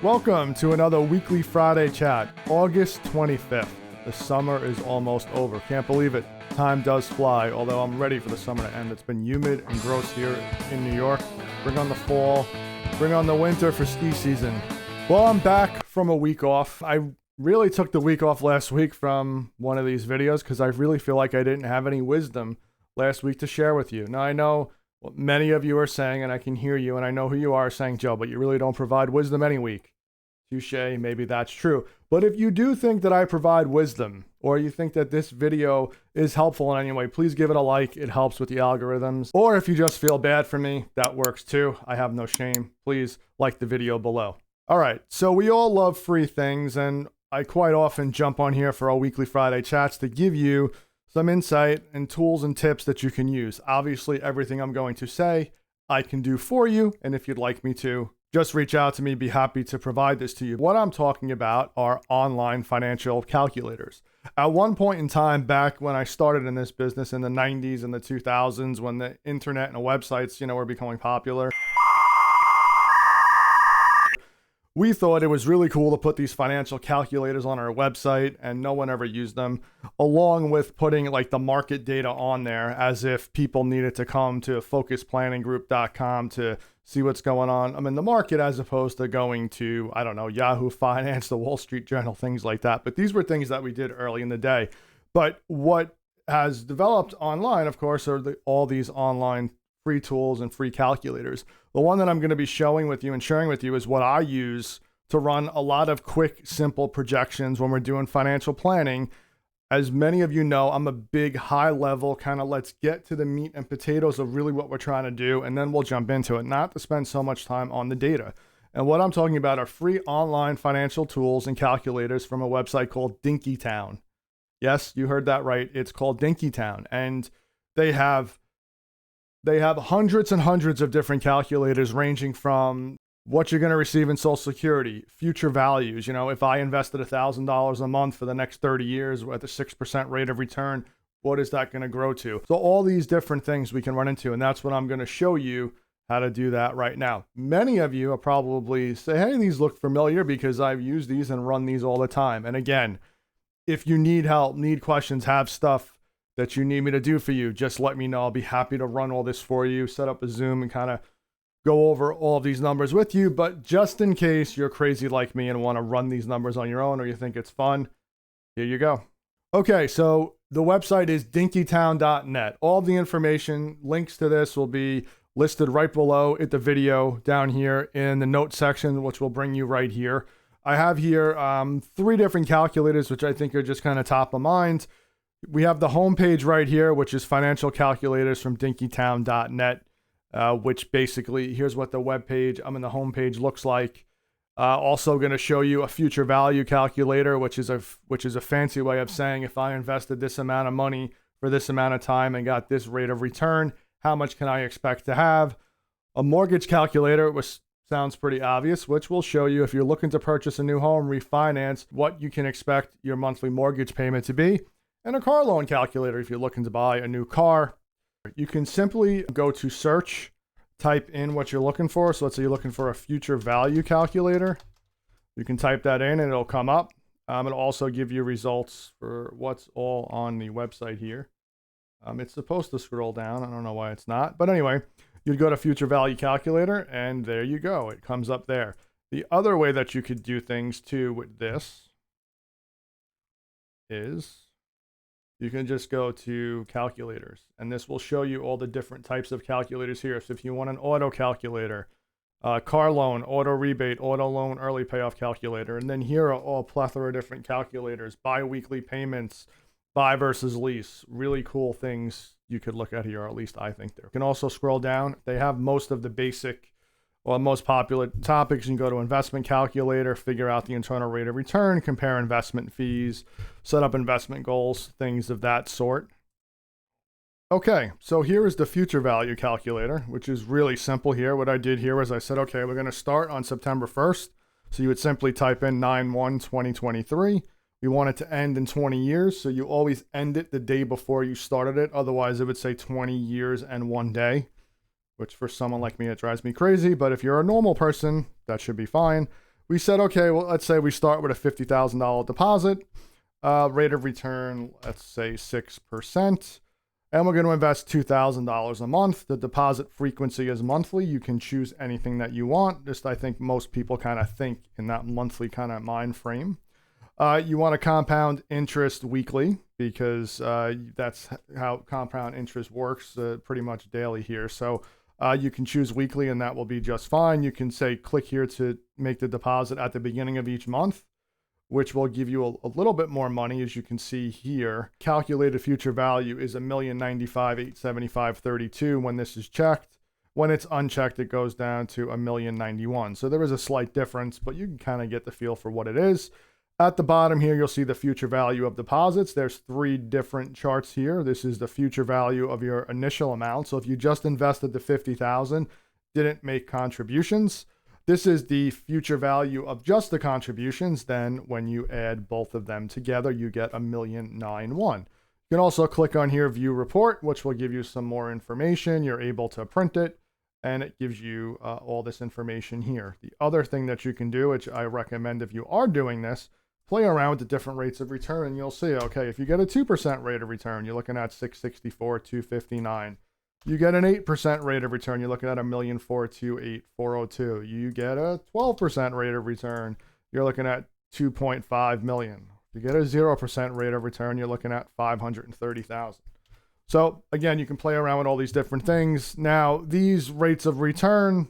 Welcome to another weekly Friday chat, August 25th. The summer is almost over. Can't believe it. Time does fly, although I'm ready for the summer to end. It's been humid and gross here in New York. Bring on the fall, bring on the winter for ski season. Well, I'm back from a week off. I really took the week off last week from one of these videos because I really feel like I didn't have any wisdom last week to share with you. Now, I know what many of you are saying, and I can hear you, and I know who you are saying, Joe, but you really don't provide wisdom any week. Touche, maybe that's true. But if you do think that I provide wisdom, or you think that this video is helpful in any way, please give it a like. It helps with the algorithms. Or if you just feel bad for me, that works too. I have no shame. Please like the video below. All right, so we all love free things, and I quite often jump on here for our weekly Friday chats to give you some insight and tools and tips that you can use. Obviously, everything I'm going to say, I can do for you, and if you'd like me to, just reach out to me, be happy to provide this to you. What I'm talking about are online financial calculators. At one point in time, back when I started in this business in the 90s and the 2000s, when the internet and websites, were becoming popular, we thought it was really cool to put these financial calculators on our website, and no one ever used them, along with putting like the market data on there as if people needed to come to focusplanninggroup.com to see what's going on in the market, as opposed to going to, I don't know, Yahoo Finance, the Wall Street Journal, things like that. But these were things that we did early in the day. But what has developed online, of course, are all these online free tools and free calculators. The one that I'm going to be showing with you and sharing with you is what I use to run a lot of quick, simple projections when we're doing financial planning. As many of you know, I'm a big high level kind of let's get to the meat and potatoes of really what we're trying to do, and then we'll jump into it, not to spend so much time on the data. And what I'm talking about are free online financial tools and calculators from a website called Dinkytown. Yes, you heard that right. It's called Dinkytown, and they have hundreds and hundreds of different calculators ranging from what you're going to receive in Social Security, future values. If I invested $1,000 a month for the next 30 years at the 6% rate of return, what is that going to grow to? So all these different things we can run into, and that's what I'm going to show you how to do that right now. Many of you will probably say, hey, these look familiar because I've used these and run these all the time. And again, if you need help, need questions, have stuff that you need me to do for you, just let me know. I'll be happy to run all this for you, set up a Zoom and kind of go over all of these numbers with you. But just in case you're crazy like me and want to run these numbers on your own, or you think it's fun, here you go. Okay, so the website is dinkytown.net. All the information, links to this will be listed right below at the video down here in the notes section, which will bring you right here. I have here 3 different calculators, which I think are just kind of top of mind. We have the homepage right here, which is financial calculators from dinkytown.net, which basically, here's what the web page, the homepage looks like. Also going to show you a future value calculator, which is a fancy way of saying if I invested this amount of money for this amount of time and got this rate of return, how much can I expect to have? A mortgage calculator, which sounds pretty obvious, which will show you if you're looking to purchase a new home, refinance, what you can expect your monthly mortgage payment to be. And a car loan calculator if you're looking to buy a new car. You can simply go to search, type in what you're looking for. So let's say you're looking for a future value calculator. You can type that in and it'll come up. It'll also give you results for what's all on the website here. It's supposed to scroll down. I don't know why it's not. But anyway, you'd go to future value calculator and there you go. It comes up there. The other way that you could do things too with this is you can just go to calculators, and this will show you all the different types of calculators here. So if you want an auto calculator, car loan, auto rebate, auto loan, early payoff calculator, and then here are all plethora of different calculators, bi-weekly payments, buy versus lease, really cool things you could look at here, or at least I think there. You can also scroll down. They have most of the basic or most popular topics. You can go to investment calculator, figure out the internal rate of return, compare investment fees, set up investment goals, things of that sort. Okay, so here is the future value calculator, which is really simple here. What I did here was I said, okay, we're going to start on September 1st. So you would simply type in 9/1/2023. We want it to end in 20 years. So you always end it the day before you started it. Otherwise, it would say 20 years and 1 day. which for someone like me, it drives me crazy. But if you're a normal person, that should be fine. we said, okay, well, let's say we start with a $50,000 deposit, rate of return, let's say 6%. And we're going to invest $2,000 a month. The deposit frequency is monthly. You can choose anything that you want. Just, I think most people kind of think in that monthly kind of mind frame. You want to compound interest weekly because that's how compound interest works pretty much daily here. So you can choose weekly and that will be just fine. You can say click here to make the deposit at the beginning of each month, which will give you a little bit more money. As you can see here, calculated future value is $1,095,875.32 when this is checked. When it's unchecked, it goes down to $1,091,091. So there is a slight difference, but you can kind of get the feel for what it is. At the bottom here, you'll see the future value of deposits. There's 3 different charts here. This is the future value of your initial amount. So if you just invested the $50,000, didn't make contributions, this is the future value of just the contributions. Then when you add both of them together, you get $1,091,091. You can also click on here, view report, which will give you some more information. You're able to print it and it gives you all this information here. The other thing that you can do, which I recommend if you are doing this, play around with the different rates of return and you'll see, okay, if you get a 2% rate of return, you're looking at 664, 259. You get an 8% rate of return, you're looking at 1,428,402. You get a 12% rate of return, you're looking at 2.5 million. If you get a 0% rate of return, you're looking at 530,000. So again, you can play around with all these different things. Now, these rates of return,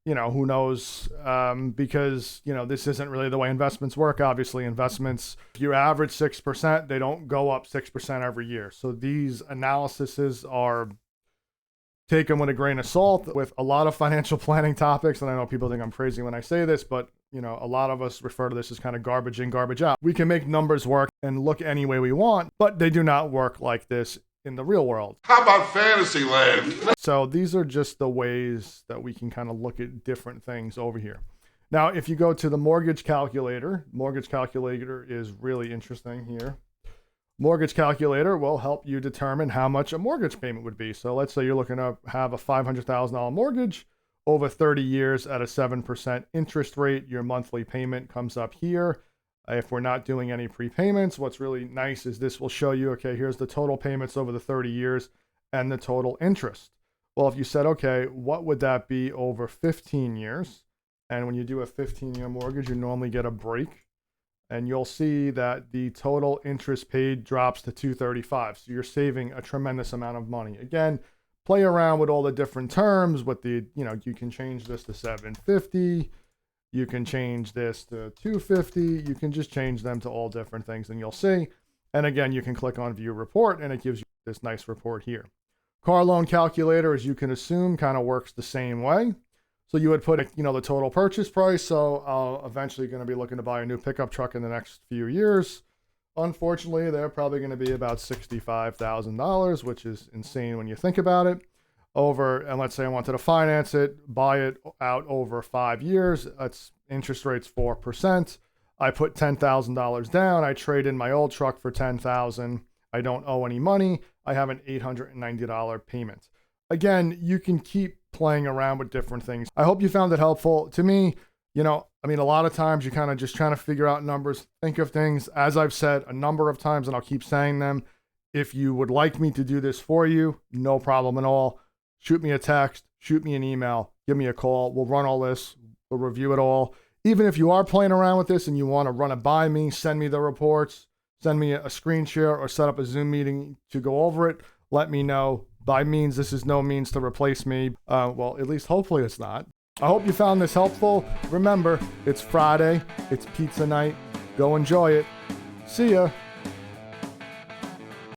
you know, who knows? Because, you know, this isn't really the way investments work. Obviously, investments, if you average 6%, they don't go up 6% every year. So these analyses are taken with a grain of salt with a lot of financial planning topics. And I know people think I'm crazy when I say this, but, you know, a lot of us refer to this as kind of garbage in, garbage out. We can make numbers work and look any way we want, but they do not work like this in the real world. How about fantasy land? So these are just the ways that we can kind of look at different things over here. Now, if you go to the mortgage calculator is really interesting here. Mortgage calculator will help you determine how much a mortgage payment would be. So let's say you're looking to have a $500,000 mortgage over 30 years at a 7% interest rate. Your monthly payment comes up here. If we're not doing any prepayments, what's really nice is this will show you, okay, here's the total payments over the 30 years and the total interest. Well, if you said, okay, what would that be over 15 years? And when you do a 15-year mortgage, you normally get a break. And you'll see that the total interest paid drops to $235. So you're saving a tremendous amount of money. Again, play around with all the different terms. With the, you know, you can change this to $750. You can change this to $250. You can just change them to all different things and you'll see. And again, you can click on view report and it gives you this nice report here. Car loan calculator, as you can assume, kind of works the same way. So you would put, you know, the total purchase price. So eventually going to be looking to buy a new pickup truck in the next few years. Unfortunately, they're probably going to be about $65,000, which is insane when you think about it. And let's say I wanted to finance it, buy it out over 5 years. That's interest rates 4%. I put $10,000 down. I trade in my old truck for $10,000. I don't owe any money. I have an $890 payment. Again, you can keep playing around with different things. I hope you found it helpful. To me, you know, I mean, a lot of times you're kind of just trying to figure out numbers, think of things. As I've said a number of times, and I'll keep saying them, if you would like me to do this for you, no problem at all. Shoot me a text, shoot me an email, give me a call. We'll run all this. We'll review it all. Even if you are playing around with this and you want to run it by me, send me the reports, send me a screen share or set up a Zoom meeting to go over it. Let me know. By means, this is no means to replace me. Well, at least hopefully it's not. I hope you found this helpful. Remember, it's Friday. It's pizza night. Go enjoy it. See ya.